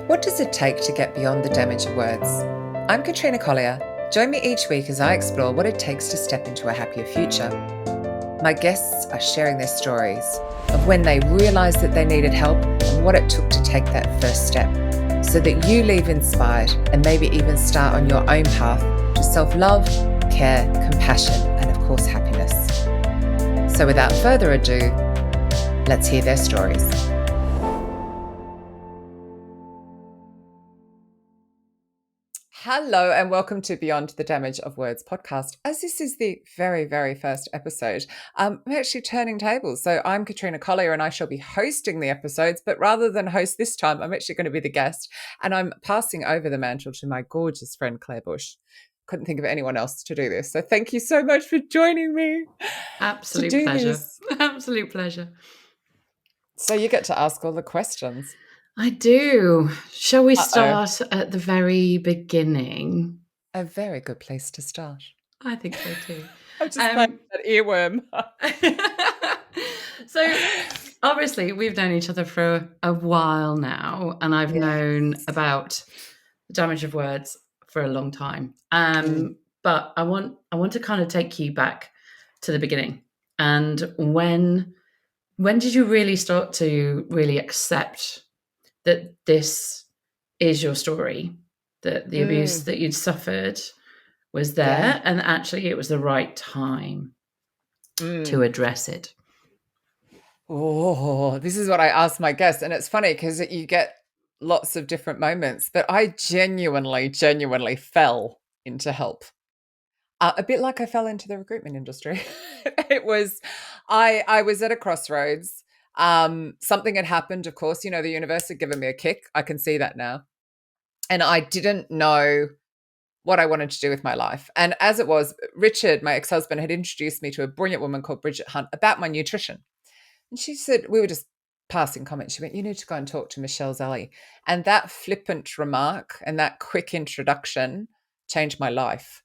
What does it take to get beyond the damage of words? I'm Katrina. Join me each week as I explore what it takes to step into a happier future. My guests are sharing their stories of when they realised that they needed help and what it took to take that first step, so that you leave inspired and maybe even start on your own path to self-love, care, compassion, and of course happiness. So without further ado, let's hear their stories. Hello and welcome to Beyond the Damage of Words podcast. As this is the very, very first episode, I'm actually turning tables. So I'm Katrina and I shall be hosting the episodes, but rather than host this time, I'm actually going to be the guest, and I'm passing over the mantle to my gorgeous friend, Clair Bush. Couldn't think of anyone else to do this. So thank you so much for joining me. Absolute pleasure. This. Absolute pleasure. So you get to ask all the questions. I do. Shall we start at the very beginning? A very good place to start. I think so too. I'm just playing that earworm. So obviously we've known each other for a while now, and I've known about the damage of words for a long time. But I want to kind of take you back to the beginning. And when did you really start to really accept that this is your story, that the abuse that you'd suffered was there, and actually it was the right time to address it? Oh, this is what I ask my guests. And it's funny because you get lots of different moments, but I genuinely fell into help. A bit like I fell into the recruitment industry. It was, I was at a crossroads. Something had happened, of course, the universe had given me a kick. I can see that now. And I didn't know what I wanted to do with my life. And as it was, Richard, my ex-husband, had introduced me to a brilliant woman called Bridget Hunt about my nutrition. And she said, we were just passing comments. She went, you need to go and talk to Michelle Zelly. And that flippant remark and that quick introduction changed my life.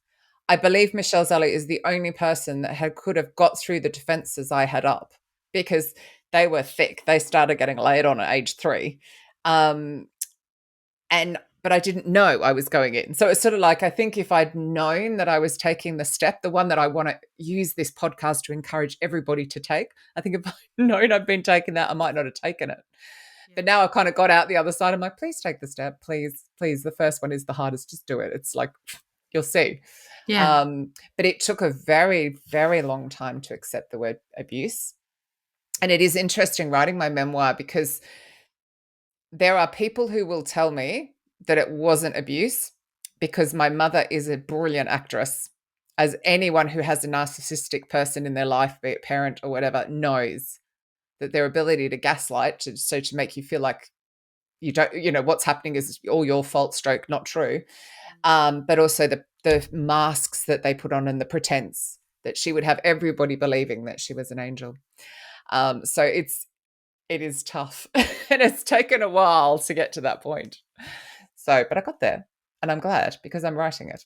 I believe Michelle Zelly is the only person that could have got through the defenses I had up, because they were thick. They started getting laid on at age 3. But I didn't know I was going in. So it's sort of like, I think if I'd known that I was taking the step, the one that I want to use this podcast to encourage everybody to take, I think if I'd known I'd been taking that, I might not have taken it. Yeah. But now I've kind of got out the other side. I'm like, please take the step. Please. The first one is the hardest. Just do it. It's like, you'll see. Yeah. But it took a very, very long time to accept the word abuse. And it is interesting writing my memoir, because there are people who will tell me that it wasn't abuse, because my mother is a brilliant actress, as anyone who has a narcissistic person in their life, be it parent or whatever, knows that their ability to gaslight, to make you feel like you don't, what's happening is all your fault, stroke, not true. But also the masks that they put on and the pretense that she would have everybody believing that she was an angel. So it is tough, and it's taken a while to get to that point. So, but I got there, and I'm glad, because I'm writing it.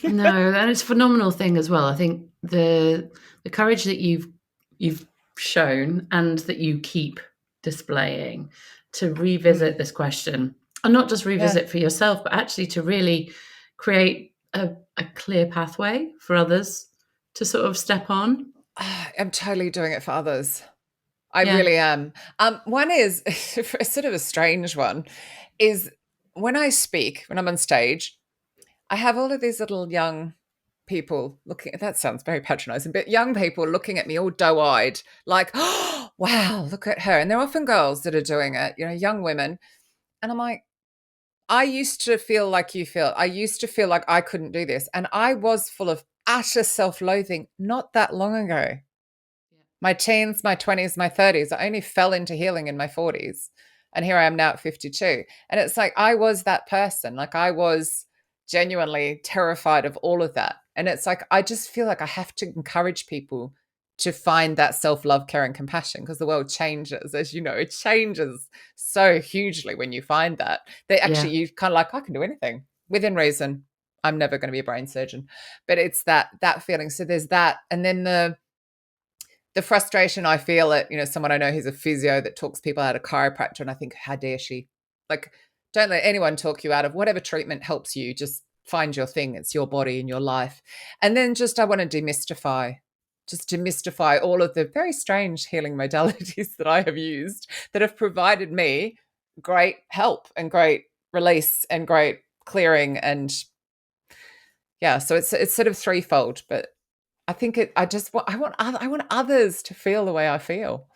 No, and it's a phenomenal thing as well. I think the courage that you've shown and that you keep displaying to revisit this question, and not just revisit for yourself, but actually to really create a clear pathway for others to sort of step on. I'm totally doing it for others. I really am. One is sort of a strange one, is when I speak, when I'm on stage, I have all of these little young people looking, that sounds very patronizing, but young people looking at me all doe-eyed, like, oh, wow, look at her. And they're often girls that are doing it, young women. And I'm like, I used to feel like you feel. I used to feel like I couldn't do this. And I was full of utter self-loathing not that long ago. My teens, my 20s, my 30s, I only fell into healing in my 40s. And here I am now at 52. And it's like, I was that person. Like, I was genuinely terrified of all of that. And it's like, I just feel like I have to encourage people to find that self-love, care, and compassion, because the world changes, as you know, it changes so hugely when you find that actually you kind of like, I can do anything within reason. I'm never going to be a brain surgeon, but it's that feeling. So there's that. And then the frustration I feel at, someone I know who's a physio that talks people out of chiropractor, and I think, how dare she? Like, Don't let anyone talk you out of whatever treatment helps you. Just find your thing. It's your body and your life. And then I want to demystify all of the very strange healing modalities that I have used that have provided me great help and great release and great clearing. And yeah, so it's sort of threefold, but I think I want others to feel the way I feel.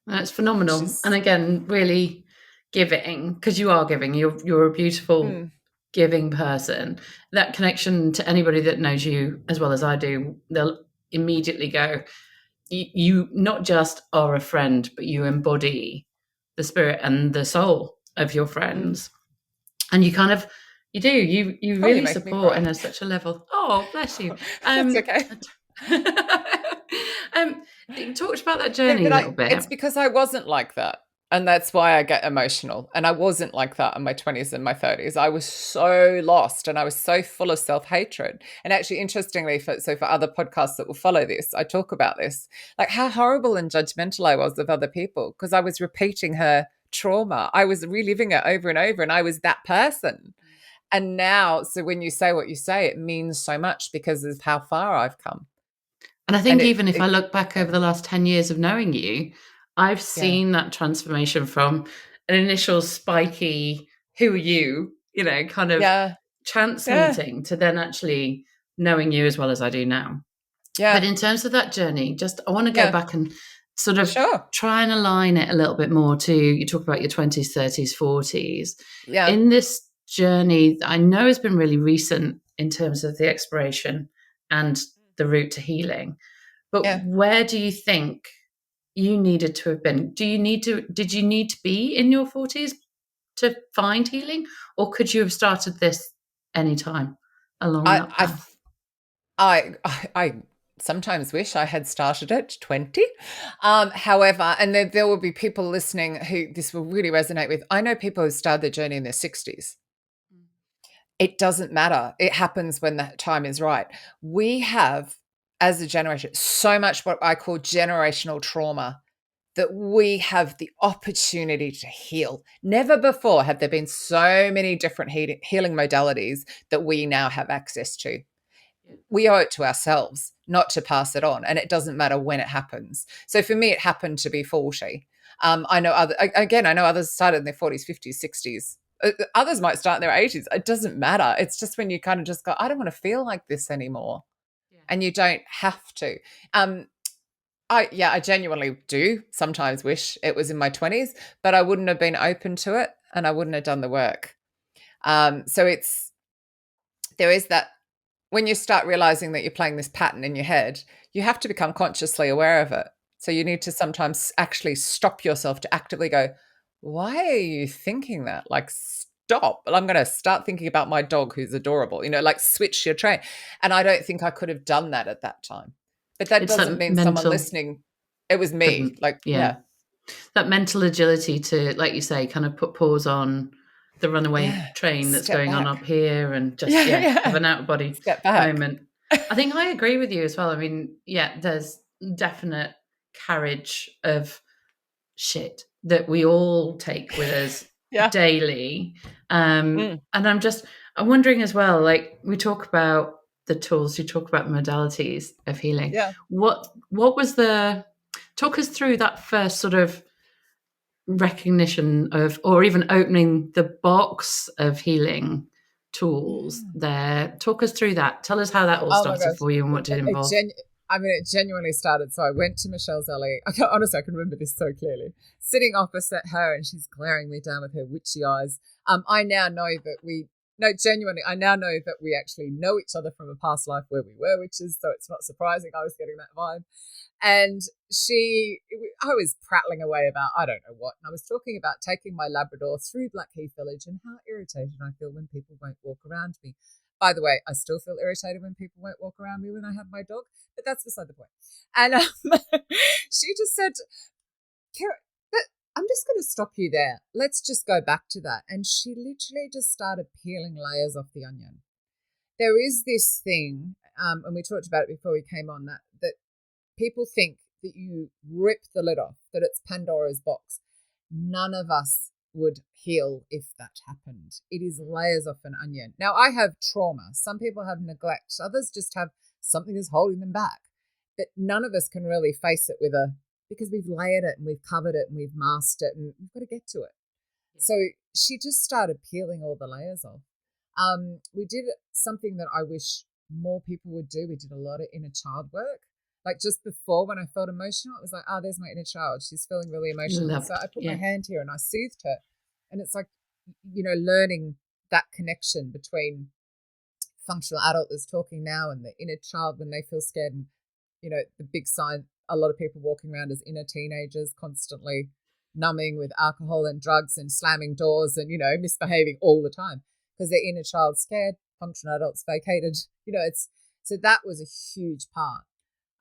That's Which phenomenal. And is again, really giving, because you are giving. You're a beautiful giving person. That connection to anybody that knows you as well as I do, they'll immediately go, you not just are a friend, but you embody the spirit and the soul of your friends. And you kind of you you really make me support cry. and at such a level. Oh, bless you. That's okay. You talked about that No, journey a but little bit. it's because I wasn't like that. And that's why I get emotional. And I wasn't like that in my 20s and my 30s. I was so lost and I was so full of self-hatred. And actually, interestingly, for other podcasts that will follow this, I talk about this, like how horrible and judgmental I was of other people because I was repeating her trauma. I was reliving it over and over, and I was that person. And now, so when you say what you say, it means so much because of how far I've come. And I And think even if I look back yeah, over the last 10 years of knowing you, I've yeah, seen that transformation from an initial spiky, who are you, kind of yeah, chance yeah, meeting to then actually knowing you as well as I do now. But yeah, in terms of that journey, just I want to go yeah, back and sort of sure. try and align it a little bit more to you talk about your 20s, 30s, 40s. Yeah. In this journey, I know has been really recent in terms of the exploration and the route to healing. But Yeah. where do you think you needed to have been? Did you need to be in your 40s to find healing? Or could you have started this anytime along I that I path? I sometimes wish I had started at 20. However, and there will be people listening who this will really resonate with. I know people who started their journey in their 60s. It doesn't matter. It happens when the time is right. We have, as a generation, so much what I call generational trauma that we have the opportunity to heal. Never before have there been so many different healing modalities that we now have access to. We owe it to ourselves not to pass it on, and it doesn't matter when it happens. So for me, it happened to be 40. I know I know others started in their 40s, 50s, 60s. Others might start in their 80s. It doesn't matter. It's just when you kind of just go, I don't want to feel like this anymore, and you don't have to. Um, I genuinely do sometimes wish it was in my 20s, but I wouldn't have been open to it, and I wouldn't have done the work. So there is that when you start realizing that you're playing this pattern in your head, you have to become consciously aware of it. So you need to sometimes actually stop yourself to actively go, why are you thinking that? Like, stop. Well, I'm going to start thinking about my dog who's adorable, like switch your train. And I don't think I could have done that at that time. But that It's doesn't that mean someone mental, listening, it was me. Like, yeah, yeah, that mental agility to, like you say, kind of put pause on the runaway yeah, train that's step going on up back. here and just, Yeah, have yeah, an out of body step back. moment. I think I agree with you as well. I mean, there's definite carriage of shit that we all take with us Yeah. daily. Mm, And I'm wondering as well, like we talk about the tools, you talk about the modalities of healing. yeah. What was talk us through that first sort of recognition of, or even opening the box of healing tools Yeah. there. Talk us through that. Tell us how that all Oh my started gosh. for you and what did it It involve. genu- it genuinely started. So I went to Michelle's alley. Honestly, I can remember this so clearly. Sitting opposite her, and she's glaring me down with her witchy eyes. I now know that no, genuinely, I now know that we actually know each other from a past life where we were witches. So it's not surprising I was getting that vibe. And I was prattling away about, I don't know what. And I was talking about taking my Labrador through Blackheath Village and how irritated I feel when people won't walk around me. By the way, I still feel irritated when people won't walk around me when I have my dog, but that's beside the point. And she just said, Kira, I'm just going to stop you there. Let's just go back to that. And she literally just started peeling layers off the onion. There is this thing, and we talked about it before we came on, that people think that you rip the lid off, that it's Pandora's box. None of us would heal if that happened. It is layers of an onion. Now, I have trauma. Some people have neglect. Others just have something that's holding them back. But none of us can really face it because we've layered it and we've covered it and we've masked it and we've got to get to it. Yeah. So she just started peeling all the layers off. We did something that I wish more people would do. We did a lot of inner child work. Like just before when I felt emotional, it was like, oh, there's my inner child. She's feeling really emotional. So I put my hand here and I soothed her. And it's like, learning that connection between functional adult that's talking now and the inner child when they feel scared. And, the big sign a lot of people walking around as inner teenagers, constantly numbing with alcohol and drugs and slamming doors and, misbehaving all the time because their inner child's scared, functional adults vacated. So that was a huge part.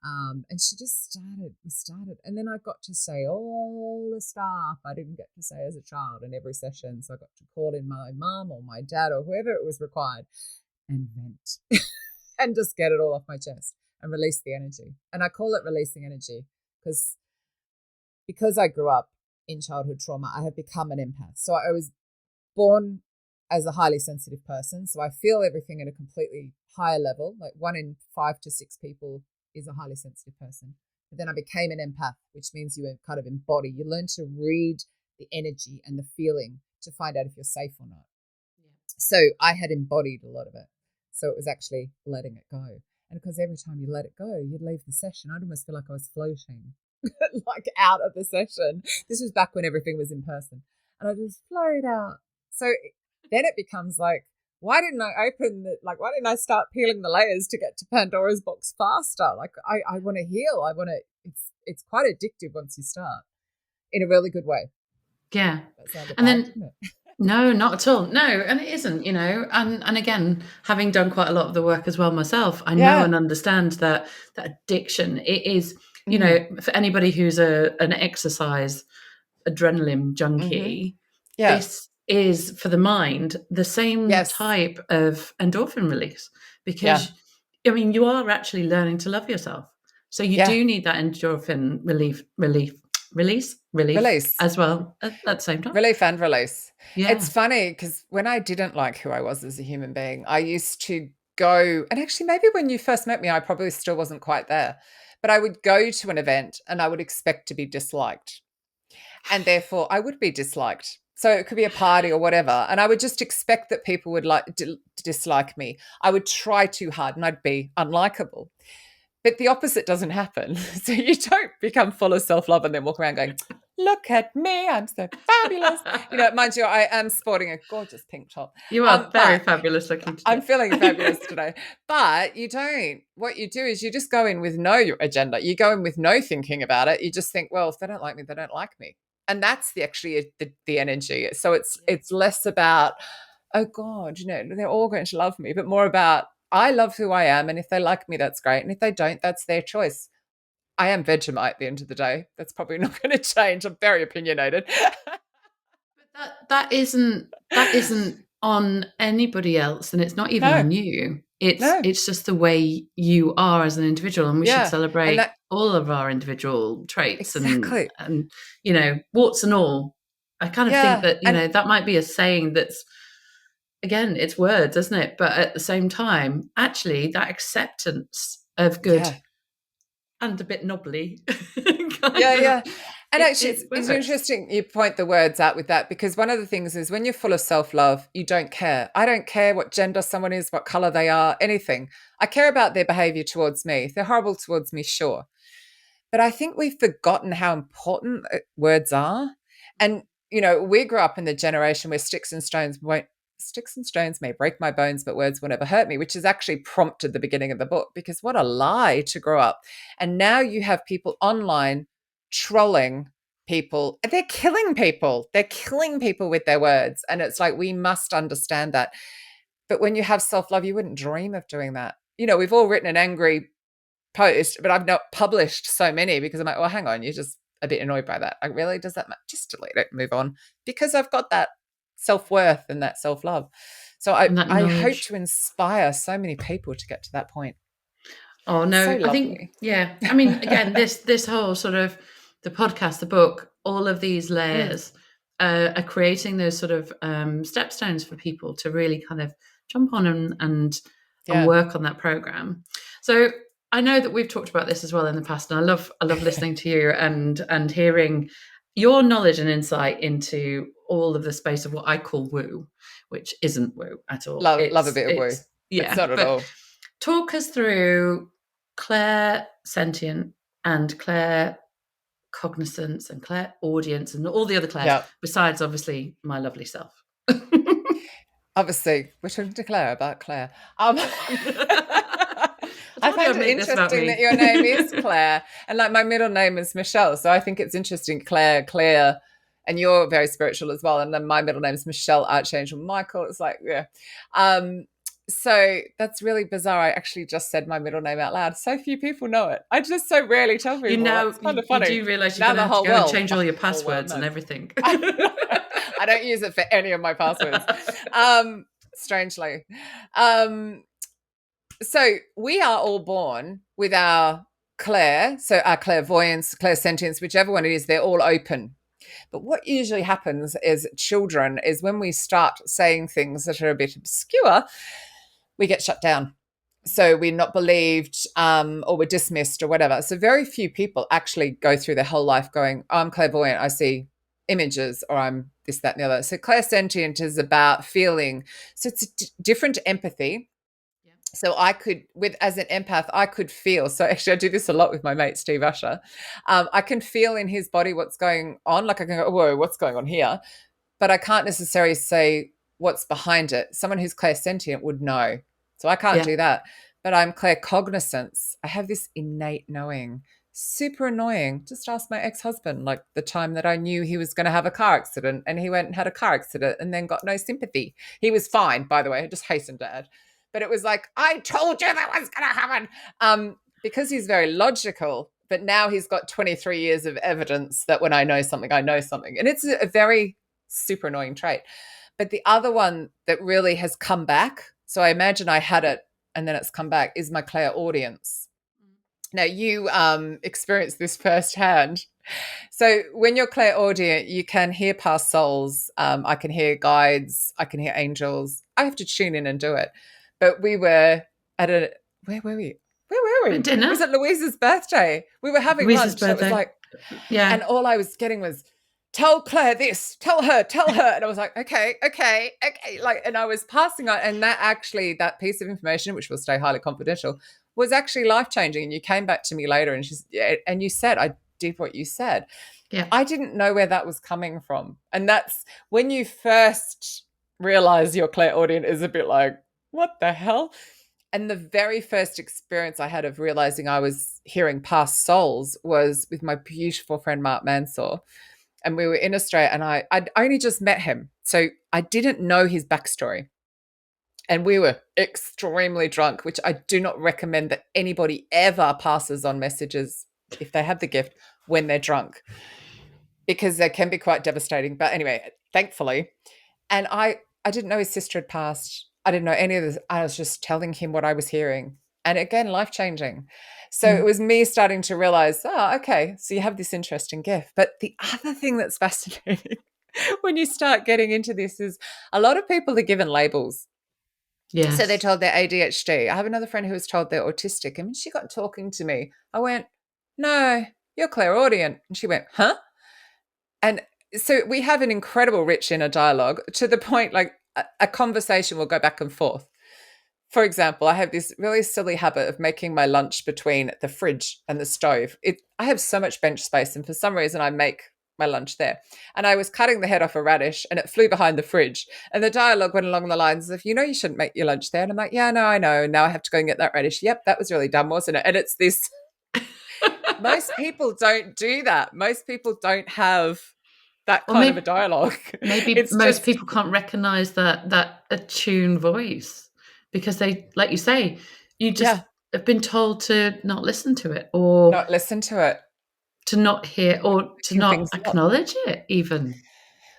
And she just we started. And then I got to say all the stuff I didn't get to say as a child in every session. So I got to call in my mum or my dad or whoever it was required and vent and just get it all off my chest and release the energy. And I call it releasing energy because I grew up in childhood trauma, I have become an empath. So I was born as a highly sensitive person. So I feel everything at a completely higher level. Like 1 in 5 to 6 people is a highly sensitive person. But then I became an empath, which means you kind of embody. You learn to read the energy and the feeling to find out if you're safe or not. Yeah. So I had embodied a lot of it. So it was actually letting it go. And because every time you let it go, you'd leave the session. I'd almost feel like I was floating, like out of the session. This was back when everything was in person. And I just float out. So then it becomes like, why didn't I start peeling the layers to get to Pandora's box faster? Like I want to heal. It's quite addictive once you start in a really good way. Yeah. And then, no, not at all. No. And it isn't, and again, having done quite a lot of the work as well myself, I know and understand that addiction, it is, for anybody who's an exercise adrenaline junkie, this is for the mind the same type of endorphin release because you are actually learning to love yourself. So you do need that endorphin release as well at the same time. Relief and release. Yeah. It's funny because when I didn't like who I was as a human being, I used to go, and actually maybe when you first met me, I probably still wasn't quite there, but I would go to an event and I would expect to be disliked. And therefore I would be disliked. So it could be a party or whatever. And I would just expect that people would dislike me. I would try too hard and I'd be unlikable. But the opposite doesn't happen. So you don't become full of self-love and then walk around going, look at me, I'm so fabulous. Mind you, I am sporting a gorgeous pink top. You are very fabulous looking today. I'm feeling fabulous today. But you don't. What you do is you just go in with no agenda. You go in with no thinking about it. You just think, well, if they don't like me, they don't like me. And that's the energy. So it's less about, oh God, they're all going to love me, but more about, I love who I am, and if they like me, that's great. And if they don't, that's their choice. I am Vegemite at the end of the day. That's probably not going to change. I'm very opinionated. But that isn't on anybody else, and it's not even on you. It's just the way you are as an individual, and we should celebrate all of our individual traits and warts and all. I kind of think that that might be a saying that's, again, it's words, isn't it? But at the same time, actually, that acceptance of good and a bit knobbly. And actually, it's interesting you point the words out with that, because one of the things is when you're full of self-love, you don't care. I don't care what gender someone is, what color they are, anything. I care about their behavior towards me. If they're horrible towards me, sure. But I think we've forgotten how important words are. And, we grew up in the generation where sticks and stones may break my bones, but words will never hurt me, which has actually prompted the beginning of the book, because what a lie to grow up. And now you have people online trolling people. They're killing people. They're killing people with their words. And it's like, we must understand that. But when you have self-love, you wouldn't dream of doing that. We've all written an angry post, but I've not published so many because I'm like, well, hang on, you're just a bit annoyed by that. Like, really? Does that matter? Just delete it, move on, because I've got that self-worth and that self-love. So I hope to inspire so many people to get to that point. Oh no, so I think, I mean, again, this whole sort of the podcast, the book, all of these layers are creating those sort of stepstones for people to really kind of jump on and work on that program. So I know that we've talked about this as well in the past, and I love listening to you and hearing your knowledge and insight into all of the space of what I call woo, which isn't woo at all. Love a bit of woo. Yeah, it's not at all. Talk us through Clair Sentient and Clair Cognizance and Clair Audience and all the other Clairs, besides obviously my lovely self. Obviously, we're talking to Claire about Claire. I find it interesting that your name is Claire, and like my middle name is Michelle, so I think it's interesting, Claire, and you're very spiritual as well. And then my middle name is Michelle Archangel Michael. It's like, so that's really bizarre. I actually just said my middle name out loud. So few people know it. I just so rarely tell people. It's kind of funny. You do realize you're going to have to go and change all your passwords and everything. I don't use it for any of my passwords. Strangely. So we are all born with our Clair, so our clairvoyance, clairsentience, whichever one it is, they're all open. But what usually happens as children is when we start saying things that are a bit obscure, we get shut down. So we're not believed, or we're dismissed or whatever. So very few people actually go through their whole life going, oh, I'm clairvoyant, I see images, or I'm this, that, and the other. So clairsentient is about feeling. So it's a different empathy. Yeah. So I could, as an empath, I could feel. So actually I do this a lot with my mate, Steve Usher. I can feel in his body what's going on. Like I can go, whoa, what's going on here? But I can't necessarily say what's behind it. Someone who's clairsentient would know. So I can't do that. But I'm claircognizance. I have this innate knowing. Super annoying. Just ask my ex-husband, like the time that I knew he was going to have a car accident and he went and had a car accident and then got no sympathy. He was fine, by the way. I just hastened to add. But it was like, I told you that was going to happen. Because he's very logical, but now he's got 23 years of evidence that when I know something, I know something. And it's a very super annoying trait. But the other one that really has come back, so I imagine I had it and then it's come back, is my clairaudience. Now, you experienced this firsthand. So when you're clairaudient, you can hear past souls. I can hear guides. I can hear angels. I have to tune in and do it. But we were at where were we? Dinner. It was at Louise's birthday. We were having lunch. It was like, and all I was getting was, tell Claire this, tell her. And I was like, okay. Like, and I was passing on. And that piece of information, which will stay highly confidential, was actually life-changing. And you came back to me later and you said, I did what you said. Yeah. I didn't know where that was coming from. And that's when you first realize your clairaudient is a bit like, what the hell? And the very first experience I had of realizing I was hearing past souls was with my beautiful friend, Mark Mansour. And we were in Australia and I'd only just met him. So I didn't know his backstory. And we were extremely drunk, which I do not recommend that anybody ever passes on messages, if they have the gift, when they're drunk, because they can be quite devastating. But anyway, thankfully. And I didn't know his sister had passed. I didn't know any of this. I was just telling him what I was hearing. And again, life-changing. So it was me starting to realize, okay, so you have this interesting gift. But the other thing that's fascinating when you start getting into this is a lot of people are given labels. Yes. So they're told they're ADHD. I have another friend who was told they're autistic. And when she got talking to me, I went, no, you're clairaudient. And she went, huh? And so we have an incredible rich inner dialogue to the point like a conversation will go back and forth. For example, I have this really silly habit of making my lunch between the fridge and the stove. I have so much bench space, and for some reason I make my lunch there. And I was cutting the head off a radish and it flew behind the fridge. And the dialogue went along the lines of, you shouldn't make your lunch there. And I'm like, yeah, no, I know. Now I have to go and get that radish. Yep, that was really dumb, wasn't it? And it's this, most people don't do that. Most people don't have that kind of a dialogue. Maybe most people can't recognize that attuned voice because they, like you say, you just have been told to not listen to it or not listen to it. To not hear or to not acknowledge it even.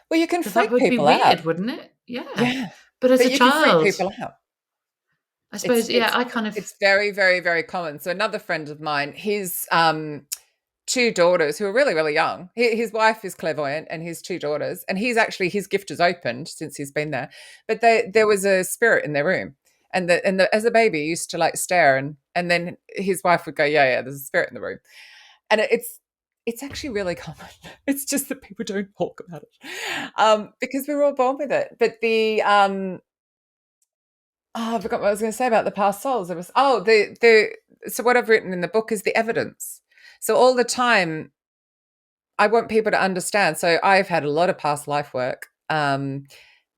Well, you can freak people out. That would be weird, wouldn't it? Yeah. But as a child, can freak people out. I suppose, it's very, very, very common. So another friend of mine, his two daughters who are really, really young. His wife is clairvoyant and his two daughters, and his gift has opened since he's been there. But there was a spirit in their room. And as a baby, he used to like stare, and then his wife would go, yeah, there's a spirit in the room. And it's actually really common. It's just that people don't talk about it because we're all born with it. But I forgot what I was going to say about the past souls. It was so what I've written in the book is the evidence. So all the time, I want people to understand. So I've had a lot of past life work. There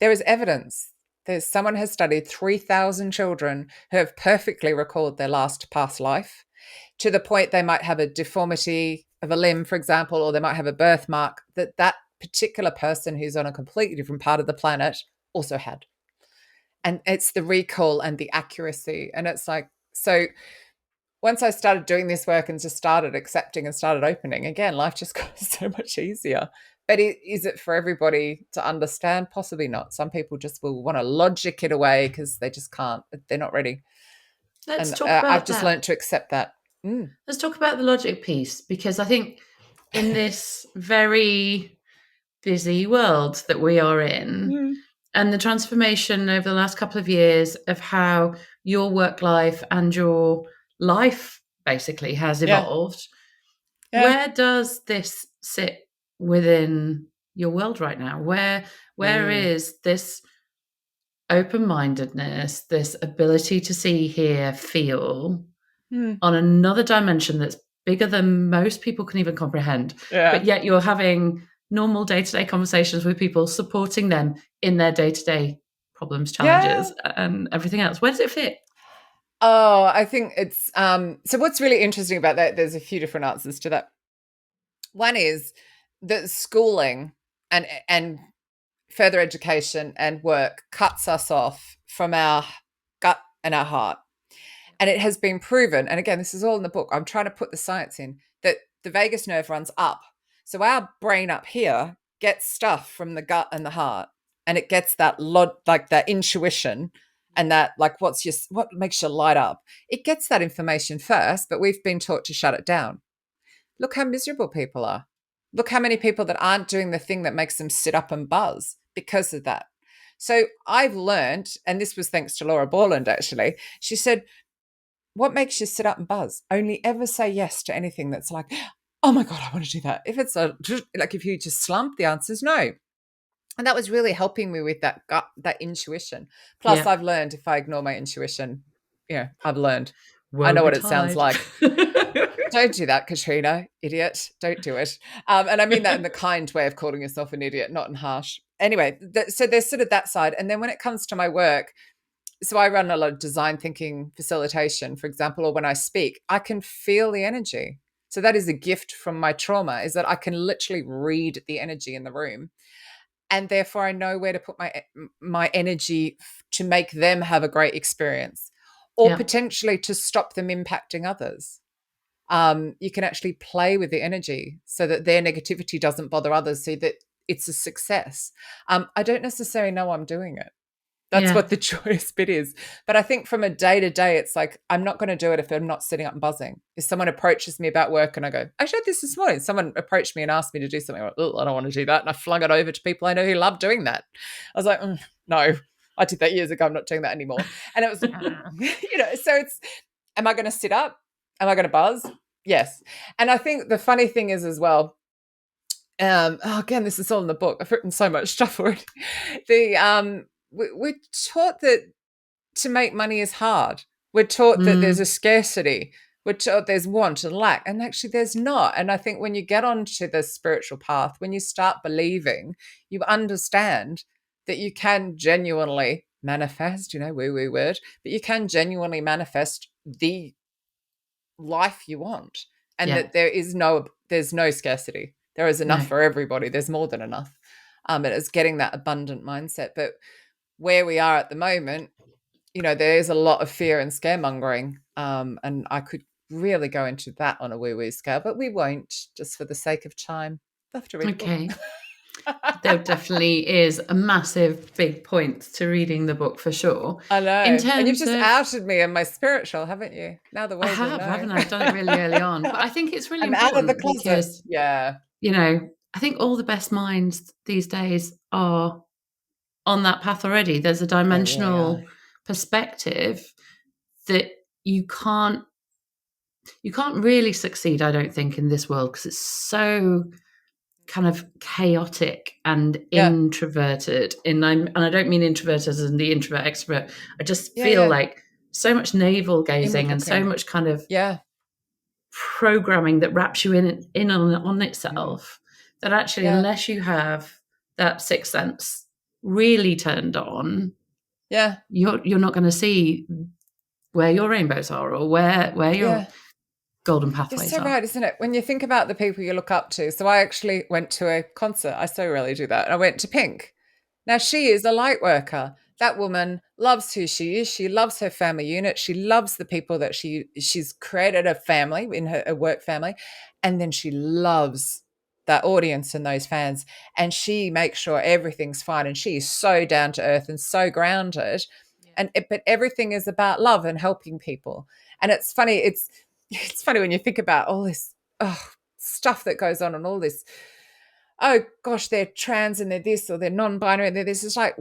is evidence. Someone has studied 3,000 children who have perfectly recalled their last past life, to the point they might have a deformity of a limb, for example, or they might have a birthmark that particular person who's on a completely different part of the planet also had. And it's the recall and the accuracy. And it's like, so once I started doing this work and just started accepting and started opening, again, life just got so much easier. But is it for everybody to understand? Possibly not. Some people just will want to logic it away because they just can't. They're not ready. Let's And talk about I've just learned to accept that. Let's talk about the logic piece, because I think in this very busy world that we are in, and the transformation over the last couple of years of how your work life and your life basically has evolved, where does this sit within your world right now? Where is this open-mindedness, this ability to see, hear, feel on another dimension that's bigger than most people can even comprehend? But yet you're having normal day-to-day conversations with people, supporting them in their day-to-day problems, challenges, and everything else. Where does it fit? Oh, I think it's so what's really interesting about that, there's a few different answers to that. One is that schooling and further education and work cuts us off from our gut and our heart. And it has been proven, and again, this is all in the book, I'm trying to put the science in, that the vagus nerve runs up. So our brain up here gets stuff from the gut and the heart, and it gets that like that intuition and that like what makes you light up. It gets that information first, but we've been taught to shut it down. Look how miserable people are. Look how many people that aren't doing the thing that makes them sit up and buzz because of that. So I've learned, and this was thanks to Laura Borland actually, she said, what makes you sit up and buzz? Only ever say yes to anything that's like, oh my God, I want to do that. If it's like if you just slump, the answer is no. And that was really helping me with that gut, that intuition. Plus, I've learned if I ignore my intuition, I've learned. I know what it sounds like. Don't do that, Katrina, idiot. Don't do it. And I mean that in the kind way of calling yourself an idiot, not in harsh. Anyway, so there's sort of that side. And then when it comes to my work, so I run a lot of design thinking facilitation, for example, or when I speak, I can feel the energy. So that is a gift from my trauma, is that I can literally read the energy in the room. And therefore I know where to put my energy to make them have a great experience, or potentially to stop them impacting others. You can actually play with the energy so that their negativity doesn't bother others, so that it's a success. I don't necessarily know I'm doing it. That's what the joyous bit is. But I think from a day to day, it's like, I'm not going to do it if I'm not sitting up and buzzing. If someone approaches me about work and I go, I showed this morning, someone approached me and asked me to do something. I don't want to do that. And I flung it over to people I know who love doing that. I was like, no, I did that years ago. I'm not doing that anymore. And it was, so it's, am I going to sit up? Am I going to buzz? Yes. And I think the funny thing is as well, again, this is all in the book. I've written so much stuff already. We're taught that to make money is hard. We're taught that there's a scarcity. We're taught there's want and lack. And actually there's not. And I think when you get onto the spiritual path, when you start believing, you understand that you can genuinely manifest, woo-woo word, but you can genuinely manifest the life you want. And that there's no scarcity. There is enough for everybody. There's more than enough. And it's getting that abundant mindset. But where we are at the moment, there is a lot of fear and scaremongering. And I could really go into that on a woo-woo scale, but we won't, just for the sake of time. We'll have to read the book. There definitely is a massive big point to reading the book for sure. I In know. And you've terms just of, outed me in my spiritual, haven't you? Now the I world will have, know. haven't I? I've done it really early on. But I think it's really I'm out of the important closet. because, Yeah. I think all the best minds these days are on that path already. There's a They really are. dimensional perspective that you can't really succeed, I don't think, in this world because it's so kind of chaotic and Yeah. introverted. And I don't mean introverted as in the introvert extrovert. I just Yeah. feel Yeah. like so much navel Inward gazing and so looking. much kind of Yeah. programming that wraps you in on Mm. itself, that actually, Yeah. unless you have that sixth sense really turned on, Yeah. you're not going to see where your rainbows are or where your Yeah. golden You're pathways so are. right, isn't it? When you think about the people you look up to. So I actually went to a concert. I so rarely do that. I went to Pink. Now, she is a light worker. That woman loves who she is. She loves her family unit. She loves the people that she's created a family in her a work family. And then she loves that audience and those fans. And she makes sure everything's fine. And she is so down to earth and so grounded. But everything is about love and helping people. And it's funny when you think about all this stuff that goes on and all this, oh gosh, they're trans and they're this or they're non-binary and they're this. It's like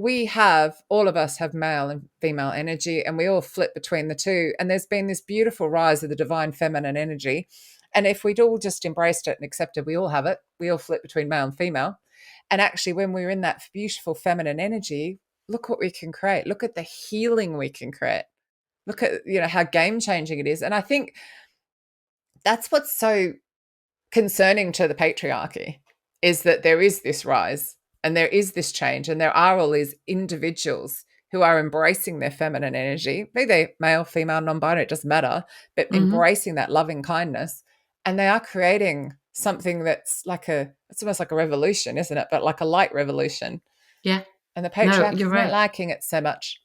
all of us have male and female energy and we all flip between the two. And there's been this beautiful rise of the divine feminine energy. And if we'd all just embraced it and accepted we all have it, we all flip between male and female. And actually, when we're in that beautiful feminine energy, look what we can create. Look at the healing we can create. Look at, how game changing it is. And I think that's what's so concerning to the patriarchy is that there is this rise and there is this change and there are all these individuals who are embracing their feminine energy, be they male, female, non-binary, it doesn't matter, but Mm-hmm. embracing that loving kindness. And they are creating something that's it's almost like a revolution, isn't it? But like a light revolution. Yeah. And the No, patriarchy you're is not right. liking it so much.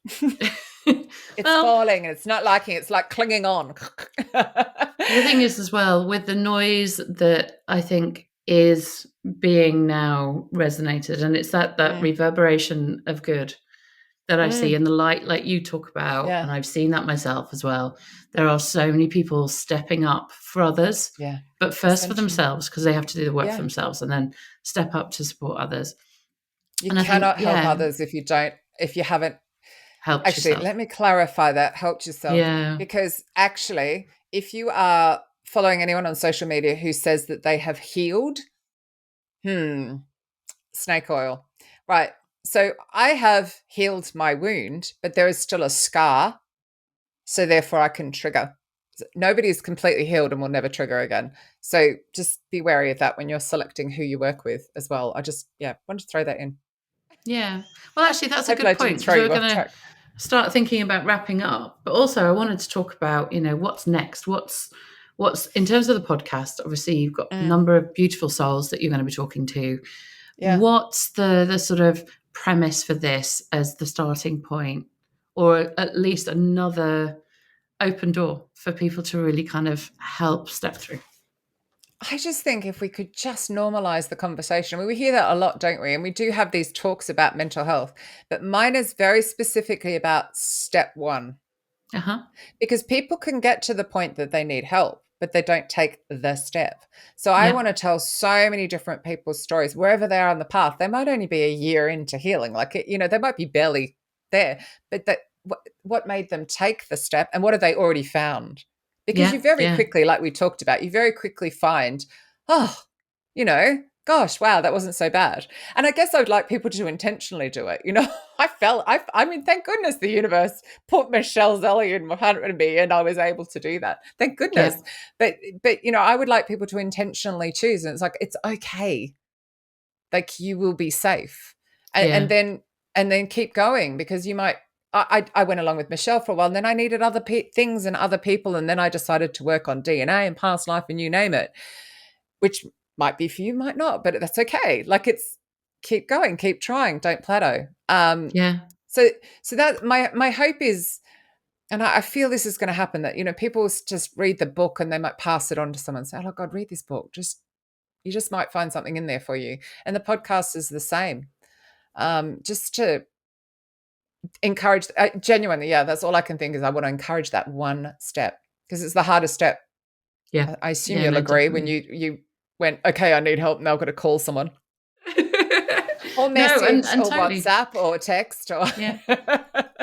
It's Well, falling and it's not liking it. It's like clinging on. the thing is, as well, with the noise that I think is being now resonated, and it's that Mm, reverberation of good that I see mm, in the light, like you talk about, yeah, and I've seen that myself as well. There are so many people stepping up for others, yeah. but first for Ascension. themselves because they have to do the work for Yeah. themselves and then step up to support others. You And I think, cannot help others if you haven't. helped Actually, yourself. let me clarify that. Help yourself. Yeah. Because actually, if you are following anyone on social media who says that they have healed, snake oil. Right. So I have healed my wound, but there is still a scar. So therefore, I can trigger. Nobody is completely healed and will never trigger again. So just be wary of that when you're selecting who you work with as well. I just, wanted to throw that in. Yeah. Well, actually, that's a Hopefully, I good didn't point throw because we you were off going to track. start thinking about wrapping up. But also, I wanted to talk about, what's next. What's in terms of the podcast? Obviously, you've got a Mm, number of beautiful souls that you're going to be talking to. yeah. What's the sort of premise for this as the starting point, or at least another open door for people to really kind of help step through? I just think if we could just normalize the conversation, I mean, we hear that a lot, don't we? And we do have these talks about mental health, but mine is very specifically about step one, Uh huh. because people can get to the point that they need help, but they don't take the step. So I Yeah. want to tell so many different people's stories wherever they are on the path. They might only be a year into healing, they might be barely there, but what made them take the step and what have they already found? Because you Yeah. very Yeah. quickly, like we talked about, you very quickly find, oh, gosh, wow, that wasn't so bad. And I guess I would like people to intentionally do it. I mean, thank goodness the universe put Michelle Zelly in front of me and I was able to do that. Thank Yeah. goodness. But I would like people to intentionally choose. And it's like, it's okay. Like you will be safe. And, Yeah. and then and then keep going because you might I went along with Michelle for a while and then I needed other things and other people. And then I decided to work on DNA and past life and you name it, which might be for you, might not, but that's okay. Like it's keep going, keep trying, don't plateau. Yeah. So that my hope is, and I feel this is going to happen that people just read the book and they might pass it on to someone and say, "Oh God, read this book. Just You just might find something in there for you. And the podcast is the same. Just to encourage, genuinely, yeah, that's all I can think is I want to encourage that one step because it's the hardest step. Yeah. I assume Yeah, you'll no, agree when definitely. you went, okay, I need help. Now I've got to call someone or No, message and or totally. WhatsApp or text or Yeah.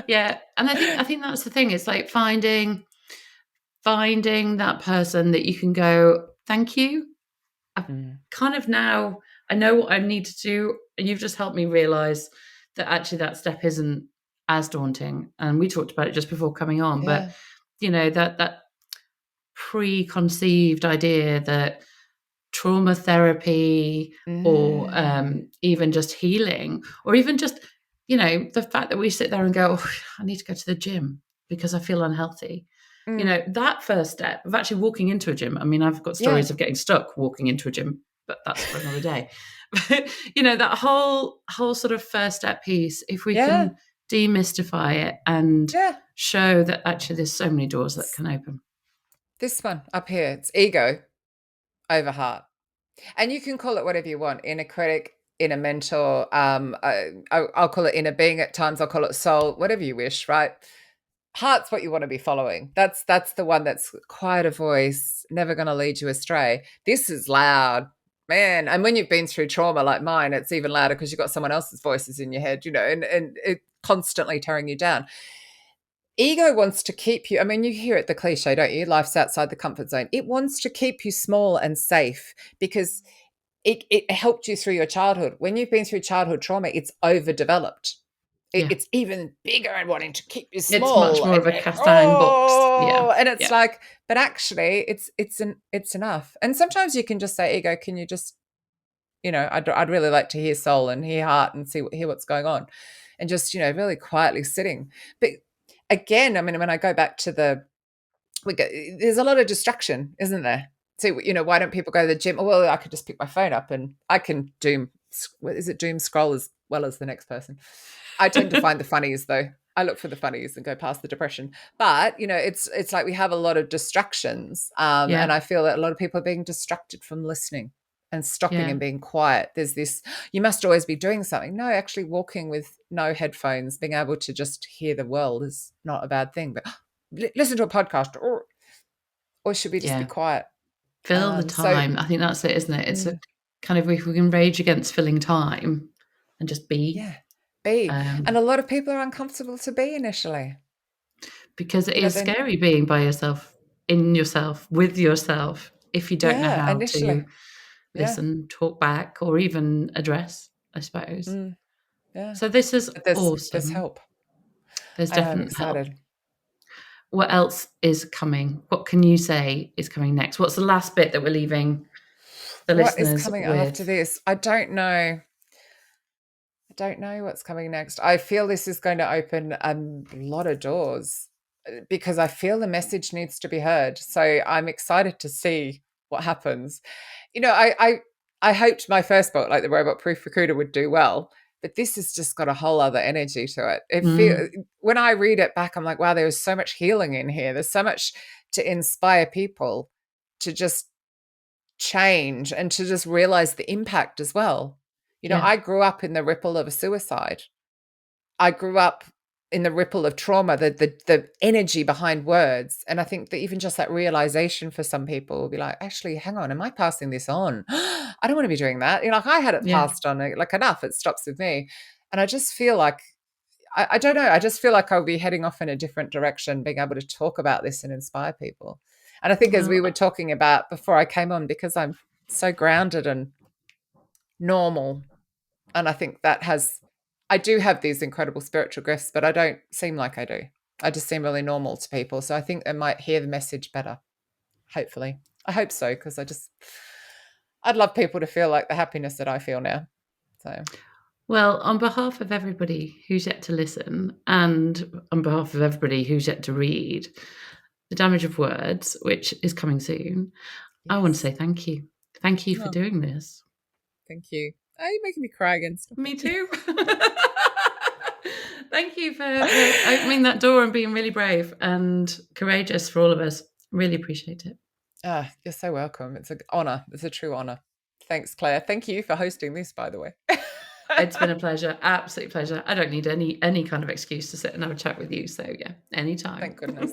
Yeah. And I think that's the thing. It's like finding that person that you can go, thank you. I Mm. kind of now I know what I need to do, and you've just helped me realize that actually that step isn't as daunting. And we talked about it just before coming on, but Yeah. that preconceived idea that trauma therapy or Mm. even just healing, or even just the fact that we sit there and go, oh, I need to go to the gym because I feel unhealthy. Mm. That first step of actually walking into a gym. I mean, I've got Yeah. stories of getting stuck walking into a gym, but that's for another day. But that whole sort of first step piece, if we Yeah. can demystify it and Yeah. show that actually there's so many doors that can open. This one up here, it's ego over heart. And you can call it whatever you want, inner critic, inner mentor. I'll call it inner being at times. I'll call it soul, whatever you wish, right? Heart's what you want to be following. That's the one that's quiet a voice, never going to lead you astray. This is loud, man. And when you've been through trauma like mine, it's even louder because you've got someone else's voices in your head, and it constantly tearing you down. Ego wants to keep you, I mean, you hear it, the cliche, don't you? Life's outside the comfort zone. It wants to keep you small and safe because it helped you through your childhood. When you've been through childhood trauma, it's overdeveloped. Yeah. It's even bigger and wanting to keep you It's much small more and of a cast iron box. Yeah. and it's Yeah. like, but actually, it's enough. And sometimes you can just say, ego, can you just, I'd really like to hear soul and hear heart and hear what's going on, and just really quietly sitting. But again, I mean, when I go back to there's a lot of distraction, isn't there? So, why don't people go to the gym? Oh, well, I could just pick my phone up and I can doom scroll as well as the next person. I tend to find the funnies though. I look for the funnies and go past the depression. But, it's like we have a lot of distractions. And Yeah. I feel that a lot of people are being distracted from listening and stopping Yeah. and being quiet. There's this, you must always be doing something. No, actually walking with no headphones, being able to just hear the world is not a bad thing. But listen to a podcast, or should we just be Yeah. quiet? Fill the So time. I think that's it, isn't it? It's a mm, kind of, if we can rage against filling time and just be, yeah, be. And a um, lot of people are uncomfortable to be initially. because it is Then scary being by yourself, in yourself, with yourself, if you don't know yeah, how to initially, yeah, listen, talk back, or even address, I suppose. mm, yeah. So this is But there's awesome. help. There's I am definite help. excited. What else is coming? What can you say is coming next? What's the last bit that we're leaving the What is listeners coming after with? this? I don't know. I don't know what's coming next. I feel this is going to open a lot of doors because I feel the message needs to be heard. So I'm excited to see what happens. I hoped my first book, like the Robot Proof Recruiter, would do well, but this has just got a whole other energy to it. Mm, When I read it back, I'm like, wow, there is so much healing in here. There's so much to inspire people to just change and to just realize the impact as well. yeah, I grew up in the ripple of a suicide. I grew up in the ripple of trauma, the energy behind words. And I think that even just that realization for some people will be like, actually, hang on, am I passing this on? I don't want to be doing that. Like I had it yeah. passed on, like enough, it stops with me. And I just feel like I don't know. I just feel like I'll be heading off in a different direction, being able to talk about this and inspire people. And I think as we were Well, talking about before I came on, because I'm so grounded and normal, and I think I do have these incredible spiritual gifts, but I don't seem like I do. I just seem really normal to people. So I think they might hear the message better. Hopefully. I hope so, because I'd love people to feel like the happiness that I feel now. So well, on behalf of everybody who's yet to listen, and on behalf of everybody who's yet to read The Damage of Words, which is coming soon, I want to yes. say thank you. Thank you for Oh, doing this. thank you. Oh, you're making me cry again. Stop Me it. too. Thank you for opening that door and being really brave and courageous for all of us. Really appreciate it. Ah, you're so welcome. It's an honor. It's a true honor. Thanks, Claire. Thank you for hosting this, by the way. It's been a pleasure. Absolute pleasure. I don't need any kind of excuse to sit and have a chat with you. So yeah, anytime. Thank goodness.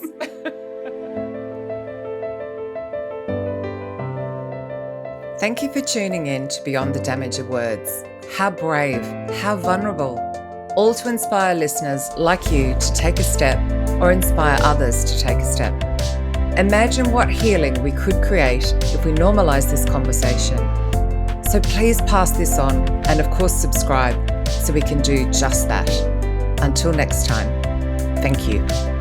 Thank you for tuning in to Beyond the Damage of Words. How brave, how vulnerable, all to inspire listeners like you to take a step or inspire others to take a step. Imagine what healing we could create if we normalize this conversation. So please pass this on and of course subscribe so we can do just that. Until next time, thank you.